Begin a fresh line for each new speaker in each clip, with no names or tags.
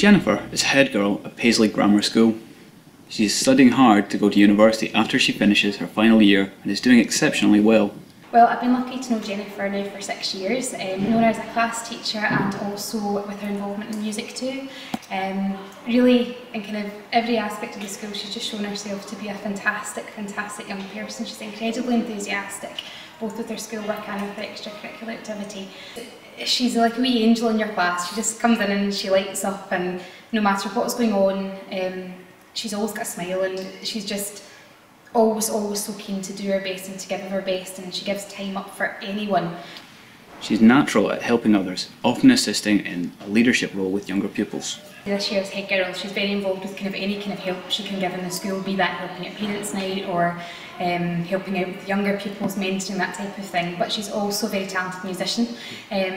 Jennifer is head girl at Paisley Grammar School. She is studying hard to go to university after she finishes her final year and is doing exceptionally well.
Well, I've been lucky to know Jennifer now for 6 years, known her as a class teacher and also with her involvement in music too. Really, in kind of every aspect of the school, she's just shown herself to be a fantastic young person. She's incredibly enthusiastic, both with her schoolwork and with her extracurricular activity. She's like a wee angel in your class. She just comes in and she lights up, and no matter what's going on, she's always got a smile, and she's just always so keen to do her best and to give her best, and she gives time up for anyone.
She's natural at helping others, often assisting in a leadership role with younger pupils.
This year as head girl, she's very involved with kind of any kind of help she can give in the school, be that helping at parents' night or helping out with younger pupils, mentoring, that type of thing. But she's also a very talented musician,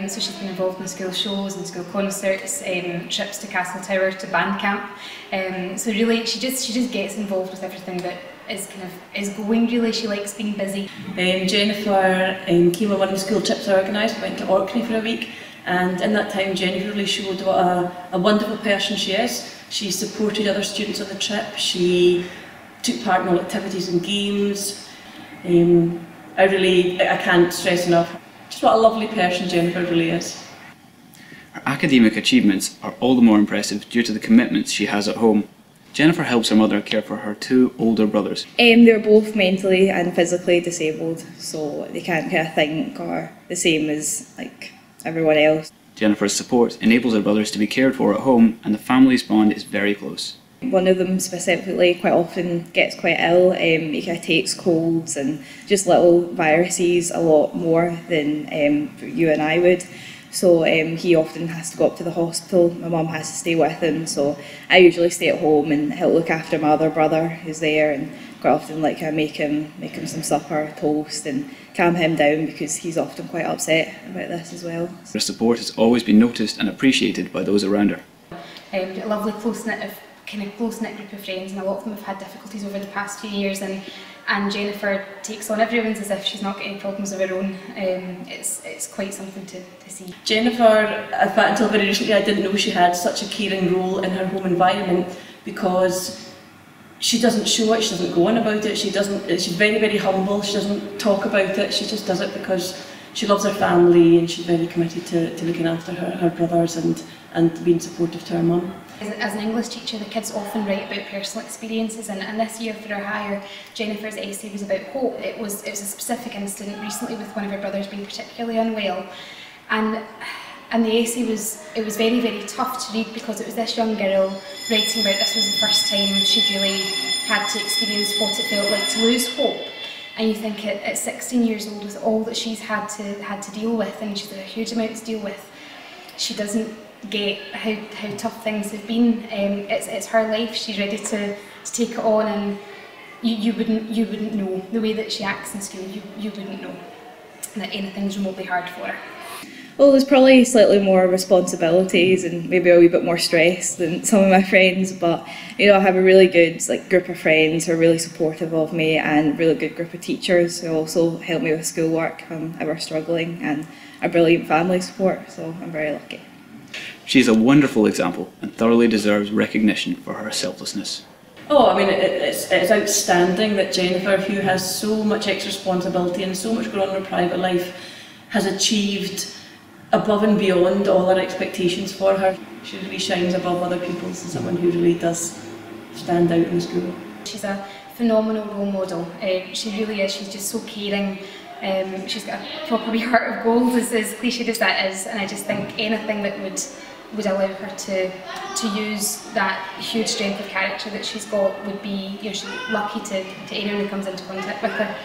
so she's been involved in school shows and school concerts, trips to Castle Tower, to band camp. So really, she just gets involved with everything that is going. Really, she likes being busy.
Jennifer came on one of the school trips I organised. We went to Orkney for a week, and in that time Jennifer really showed what a wonderful person she is. She supported other students on the trip, she took part in all activities and games. I can't stress enough just what a lovely person Jennifer really is.
Her academic achievements are all the more impressive due to the commitments she has at home. Jennifer helps her mother care for her two older brothers.
They're both mentally and physically disabled, so they can't kind of think or are the same as like everyone else.
Jennifer's support enables her brothers to be cared for at home, and the family's bond is very close.
One of them specifically quite often gets quite ill. He kind of takes colds and just little viruses a lot more than you and I would. So he often has to go up to the hospital. My mum has to stay with him, so I usually stay at home and help look after my other brother who's there, and quite often make him some supper, toast, and calm him down because he's often quite upset about this as well.
Her support has always been noticed and appreciated by those around her.
A lovely close-knit group of friends, and a lot of them have had difficulties over the past few years, and Jennifer takes on everyone's as if she's not got any problems of her own. It's quite something to see.
Jennifer, in fact, until very recently I didn't know she had such a caring role in her home environment, because she doesn't show it, she doesn't go on about it, she's very humble, she doesn't talk about it, she just does it because she loves her family and she's very committed to looking after her brothers and being supportive to her mum.
As an English teacher, the kids often write about personal experiences, and this year for her hire, Jennifer's essay was about hope. It was a specific incident recently with one of her brothers being particularly unwell, and the essay was very tough to read, because it was this young girl writing about this was the first time she'd really had to experience what it felt like to lose hope. And you think at 16 years old, with all that she's had to deal with, and she's had a huge amount to deal with, she doesn't get how tough things have been. It's her life. She's ready to take it on, and you wouldn't know the way that she acts in school. You wouldn't know that anything's remotely hard for her.
Well, there's probably slightly more responsibilities and maybe a wee bit more stress than some of my friends, but I have a really good group of friends who are really supportive of me, and a really good group of teachers who also help me with schoolwork if I'm ever struggling, and a brilliant family support, so I'm very lucky.
She is a wonderful example and thoroughly deserves recognition for her selflessness.
Oh, I mean, it's outstanding that Jennifer, who has so much extra responsibility and so much going on in her private life, has achieved above and beyond all our expectations for her. She really shines above other people's, and someone who really does stand out in the school. She's
a phenomenal role model. She really is. She's just so caring. She's got a proper wee heart of gold, as cliched as that is, and I just think anything that would allow her to use that huge strength of character that she's got would be, she's lucky to anyone who comes into contact with her.